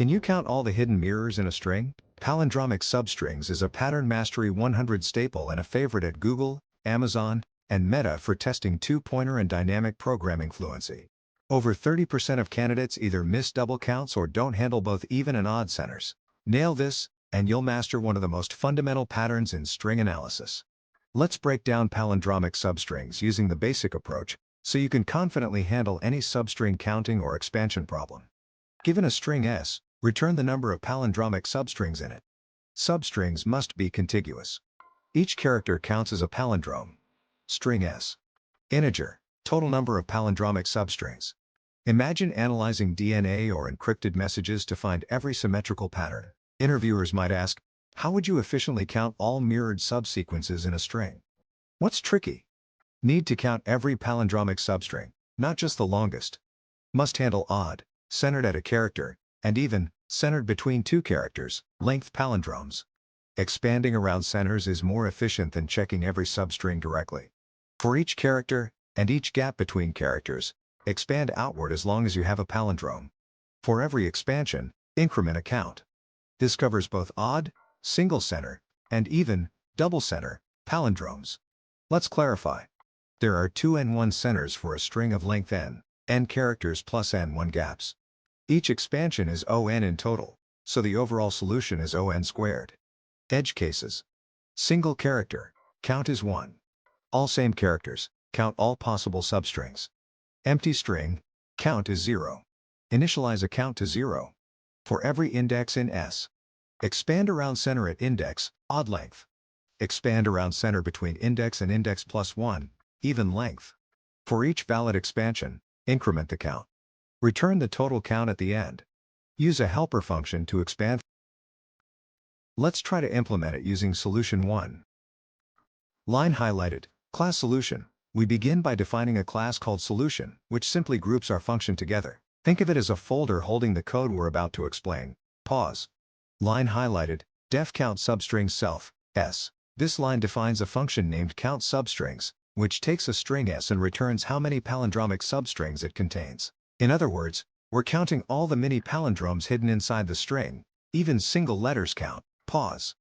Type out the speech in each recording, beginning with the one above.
Can you count all the hidden mirrors in a string? Palindromic Substrings is a Pattern Mastery 100 staple and a favorite at Google, Amazon, and Meta for testing two-pointer and dynamic programming fluency. Over 30% of candidates either miss double counts or don't handle both even and odd centers. Nail this, and you'll master one of the most fundamental patterns in string analysis. Let's break down palindromic substrings using the basic approach, so you can confidently handle any substring counting or expansion problem. Given a string S, return the number of palindromic substrings in it. Substrings must be contiguous. Each character counts as a palindrome. String S. Integer, total number of palindromic substrings. Imagine analyzing DNA or encrypted messages to find every symmetrical pattern. Interviewers might ask, how would you efficiently count all mirrored subsequences in a string? What's tricky? Need to count every palindromic substring, not just the longest. Must handle odd, centered at a character, and even, centered between two characters, length palindromes. Expanding around centers is more efficient than checking every substring directly. For each character, and each gap between characters, expand outward as long as you have a palindrome. For every expansion, increment a count. This covers both odd, single center, and even, double center, palindromes. Let's clarify. There are two n1 centers for a string of length n characters plus n1 gaps. Each expansion is on in total, so the overall solution is on squared. Edge cases. Single character, count is 1. All same characters, count all possible substrings. Empty string, count is 0. Initialize a count to 0. For every index in S. Expand around center at index, odd length. Expand around center between index and index plus 1, even length. For each valid expansion, increment the count. Return the total count at the end. Use a helper function to expand. Let's try to implement it using solution 1. Line highlighted, class solution. We begin by defining a class called solution, which simply groups our function together. Think of it as a folder holding the code we're about to explain. Pause. Line highlighted, def count substring self, S. This line defines a function named count substrings, which takes a string S and returns how many palindromic substrings it contains. In other words, we're counting all the mini palindromes hidden inside the string, even single letters count. Pause.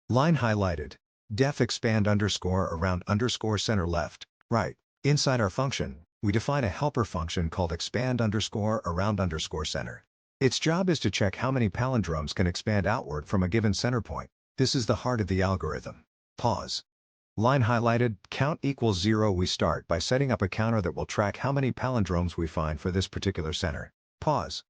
Line highlighted, def expand underscore around underscore center left, right. Inside our function, we define a helper function called expand underscore around underscore center. Its job is to check how many palindromes can expand outward from a given center point. This is the heart of the algorithm. Pause. Line highlighted, count equals 0. We start by setting up a counter that will track how many palindromes we find for this particular center. Pause.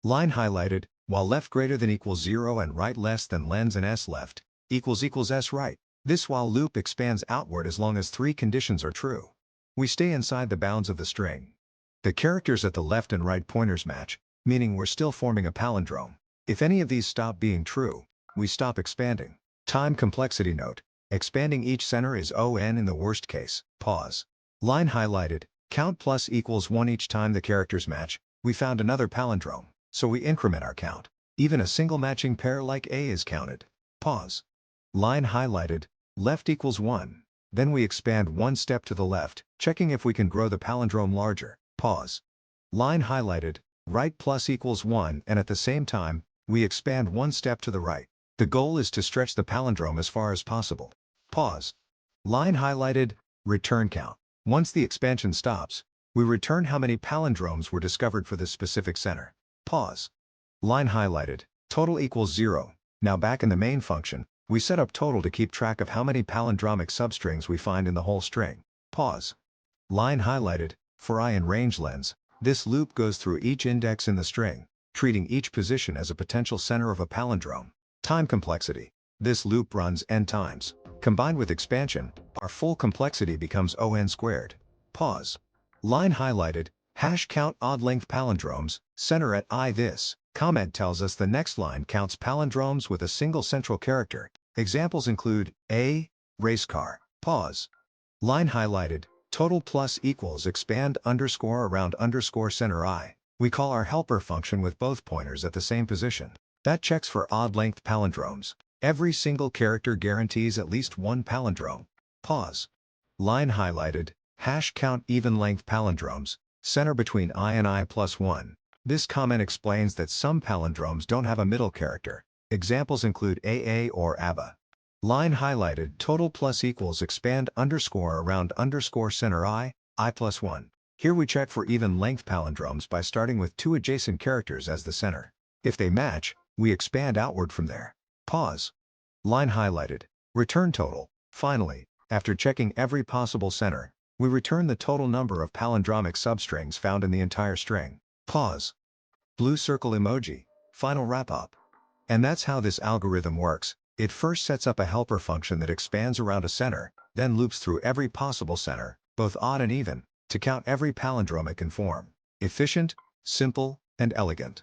Line highlighted, while left greater than equals 0 and right less than lens and S left, equals S right. This while loop expands outward as long as 3 conditions are true. We stay inside the bounds of the string. The characters at the left and right pointers match, meaning we're still forming a palindrome. If any of these stop being true, we stop expanding. Time complexity note. Expanding each center is on in the worst case. Pause. Line highlighted, count plus equals 1 each time the characters match. We found another palindrome, so we increment our count. Even a single matching pair like A is counted. Pause. Line highlighted, left equals 1. Then we expand one step to the left, checking if we can grow the palindrome larger. Pause. Line highlighted, right plus equals 1, and at the same time, we expand one step to the right. The goal is to stretch the palindrome as far as possible. Pause. Line highlighted, return count. Once the expansion stops, we return how many palindromes were discovered for this specific center. Pause. Line highlighted, total equals 0. Now back in the main function, we set up total to keep track of how many palindromic substrings we find in the whole string. Pause. Line highlighted, for I in range lens, this loop goes through each index in the string, treating each position as a potential center of a palindrome. Time complexity. This loop runs n times. Combined with expansion, our full complexity becomes on squared. Pause. Line highlighted, hash count odd length palindromes, center at I. This comment tells us the next line counts palindromes with a single central character. Examples include A, race car. Pause. Line highlighted, total plus equals expand underscore around underscore center I. We call our helper function with both pointers at the same position. That checks for odd length palindromes. Every single character guarantees at least one palindrome. Pause. Line highlighted, hash count even length palindromes, center between I and I plus 1. This comment explains that some palindromes don't have a middle character. Examples include AA or ABBA. Line highlighted total plus equals expand underscore around underscore center I plus 1. Here we check for even length palindromes by starting with two adjacent characters as the center. If they match, we expand outward from there. Pause. Line highlighted. Return total. Finally, after checking every possible center, we return the total number of palindromic substrings found in the entire string. Pause. Blue circle emoji. Final wrap-up. And that's how this algorithm works. It first sets up a helper function that expands around a center, then loops through every possible center, both odd and even, to count every palindrome it can form. Efficient, simple, and elegant.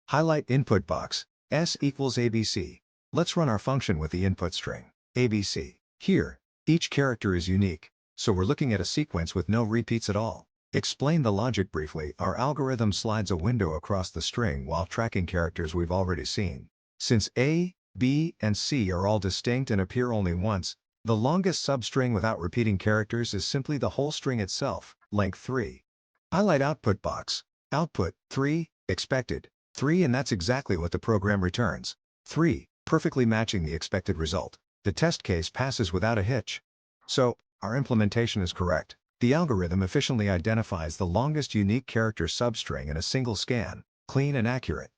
Highlight input box, S equals ABC. Let's run our function with the input string, ABC. Here, each character is unique, so we're looking at a sequence with no repeats at all. Explain the logic briefly. Our algorithm slides a window across the string while tracking characters we've already seen. Since A, B, and C are all distinct and appear only once, the longest substring without repeating characters is simply the whole string itself, length 3. Highlight output box, output, 3, expected, 3, and that's exactly what the program returns. 3, perfectly matching the expected result. The test case passes without a hitch. So, our implementation is correct. The algorithm efficiently identifies the longest unique character substring in a single scan, clean and accurate.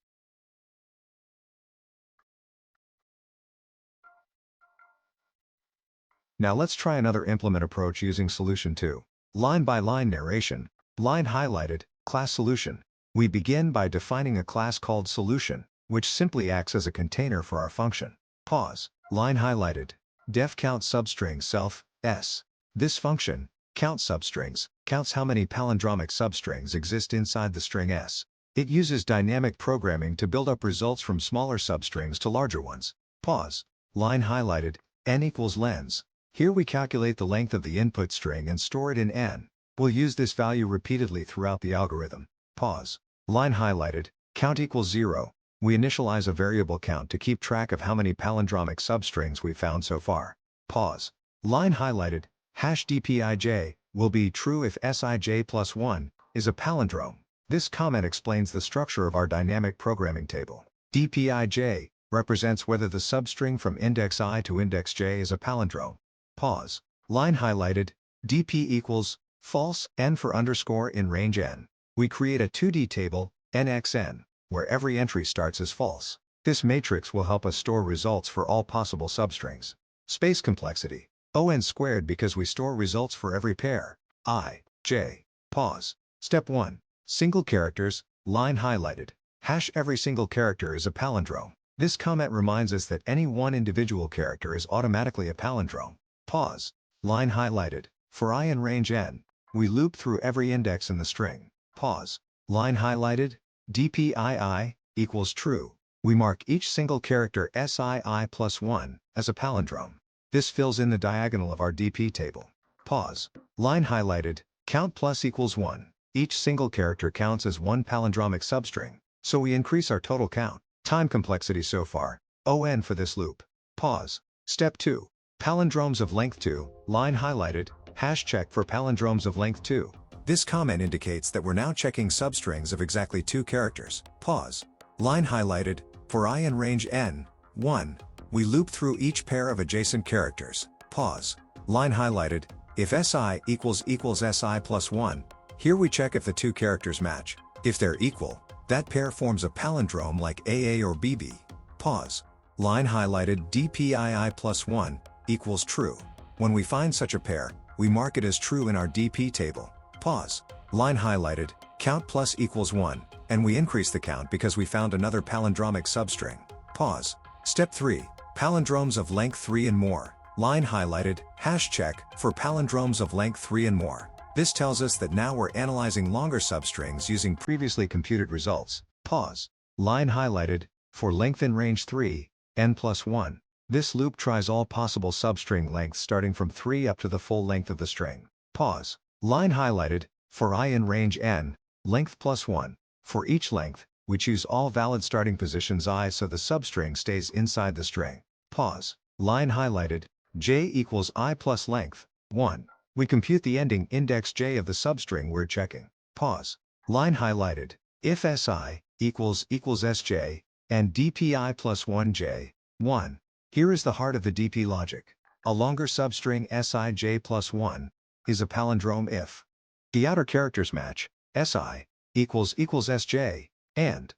Now let's try another implement approach using solution 2. Line-by-line narration, line highlighted, class solution. We begin by defining a class called solution, which simply acts as a container for our function. Pause. Line highlighted. Def count substring self, s. This function, count substrings, counts how many palindromic substrings exist inside the string s. It uses dynamic programming to build up results from smaller substrings to larger ones. Pause. Line highlighted, n equals lens. Here we calculate the length of the input string and store it in n. We'll use this value repeatedly throughout the algorithm. Pause. Line highlighted, count equals 0. We initialize a variable count to keep track of how many palindromic substrings we've found so far. Pause. Line highlighted, hash dpij will be true if sij plus 1 is a palindrome. This comment explains the structure of our dynamic programming table. dpij represents whether the substring from index I to index j is a palindrome. Pause. Line highlighted, dp equals false n for underscore in range n. We create a 2D table, nxn, where every entry starts as false. This matrix will help us store results for all possible substrings. Space complexity, O(n) squared because we store results for every pair, I, j. Pause. Step 1. Single characters, line highlighted. Hash every single character is a palindrome. This comment reminds us that any one individual character is automatically a palindrome. Pause. Line highlighted. For I in range n, we loop through every index in the string. Pause. Line highlighted, dpii equals true. We mark each single character sii plus 1 as a palindrome. This fills in the diagonal of our dp table. Pause. Line highlighted, count plus equals 1. Each single character counts as one palindromic substring, so we increase our total count. Time complexity so far, O(n) for this loop. Pause. Step 2. Palindromes of length 2, line highlighted, hash check for palindromes of length 2. This comment indicates that we're now checking substrings of exactly 2 characters. Pause. Line highlighted, for I in range n, 1, we loop through each pair of adjacent characters. Pause. Line highlighted, if si equals si plus 1, here we check if the 2 characters match. If they're equal, that pair forms a palindrome like AA or BB. Pause. Line highlighted dpii plus 1 equals true. When we find such a pair, we mark it as true in our dp table. Pause. Line highlighted, count plus equals 1, and we increase the count because we found another palindromic substring. Pause. Step 3. Palindromes of length 3 and more. Line highlighted, hash check for palindromes of length 3 and more. This tells us that now we're analyzing longer substrings using previously computed results. Pause. Line highlighted, for length in range 3, n plus 1. This loop tries all possible substring lengths starting from 3 up to the full length of the string. Pause. Line highlighted, for I in range n, length plus 1. For each length, we choose all valid starting positions I so the substring stays inside the string. Pause. Line highlighted, j equals I plus length, 1. We compute the ending index j of the substring we're checking. Pause. Line highlighted. If si equals sj, and dpi plus 1j, 1. Here is the heart of the DP logic. A longer substring sij plus 1 is a palindrome if the outer characters match, si equals sj, and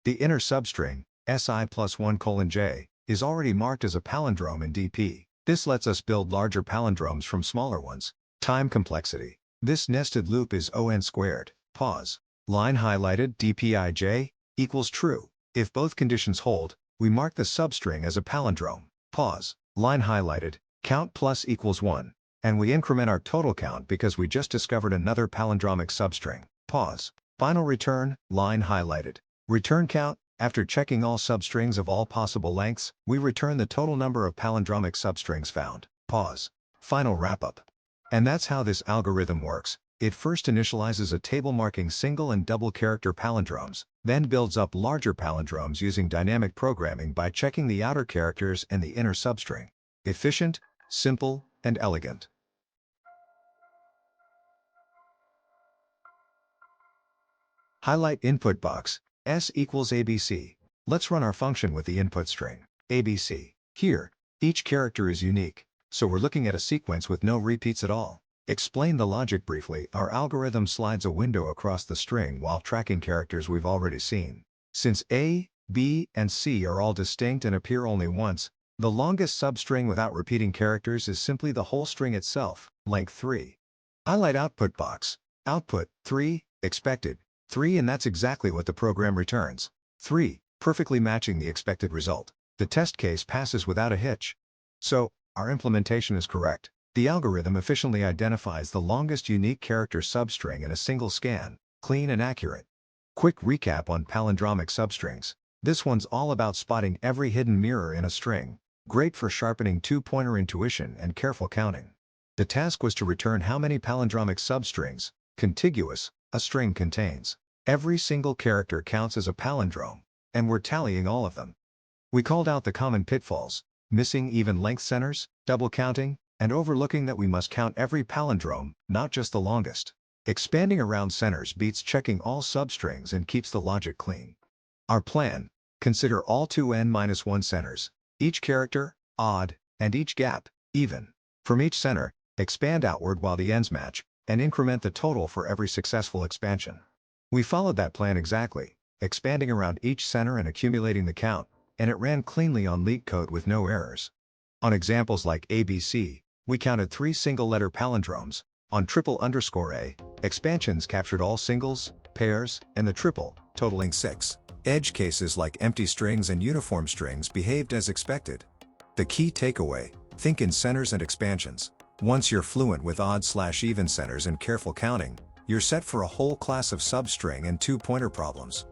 the inner substring, si plus 1 colon j, is already marked as a palindrome in DP. This lets us build larger palindromes from smaller ones. Time complexity. This nested loop is O(n squared). Pause. Line highlighted dpij equals true. If both conditions hold, we mark the substring as a palindrome. Pause. Line highlighted, count plus equals 1. And we increment our total count because we just discovered another palindromic substring. Pause. Final return, line highlighted. Return count. After checking all substrings of all possible lengths, we return the total number of palindromic substrings found. Pause. Final wrap-up. And that's how this algorithm works. It first initializes a table marking single and double character palindromes, then builds up larger palindromes using dynamic programming by checking the outer characters and the inner substring. Efficient, simple, and elegant. Highlight input box, s equals abc. Let's run our function with the input string, abc. Here, each character is unique, so we're looking at a sequence with no repeats at all. Explain the logic briefly. Our algorithm slides a window across the string while tracking characters we've already seen. Since A, B, and C are all distinct and appear only once, the longest substring without repeating characters is simply the whole string itself, length 3. Highlight output box. Output, 3, expected, 3, and that's exactly what the program returns. 3, perfectly matching the expected result. The test case passes without a hitch. So, our implementation is correct. The algorithm efficiently identifies the longest unique character substring in a single scan, clean and accurate. Quick recap on palindromic substrings. This one's all about spotting every hidden mirror in a string. Great for sharpening two-pointer intuition and careful counting. The task was to return how many palindromic substrings, contiguous, a string contains. Every single character counts as a palindrome, and we're tallying all of them. We called out the common pitfalls: missing even length centers, double counting, and overlooking that we must count every palindrome, not just the longest. Expanding around centers beats checking all substrings and keeps the logic clean. Our plan: consider all 2n-1 centers, each character, odd, and each gap, even. From each center, expand outward while the ends match, and increment the total for every successful expansion. We followed that plan exactly, expanding around each center and accumulating the count, and it ran cleanly on LeetCode with no errors. On examples like ABC, we counted 3 single-letter palindromes. On triple_A, expansions captured all singles, pairs, and the triple, totaling 6. Edge cases like empty strings and uniform strings behaved as expected. The key takeaway: think in centers and expansions. Once you're fluent with odd/even centers and careful counting, you're set for a whole class of substring and two-pointer problems.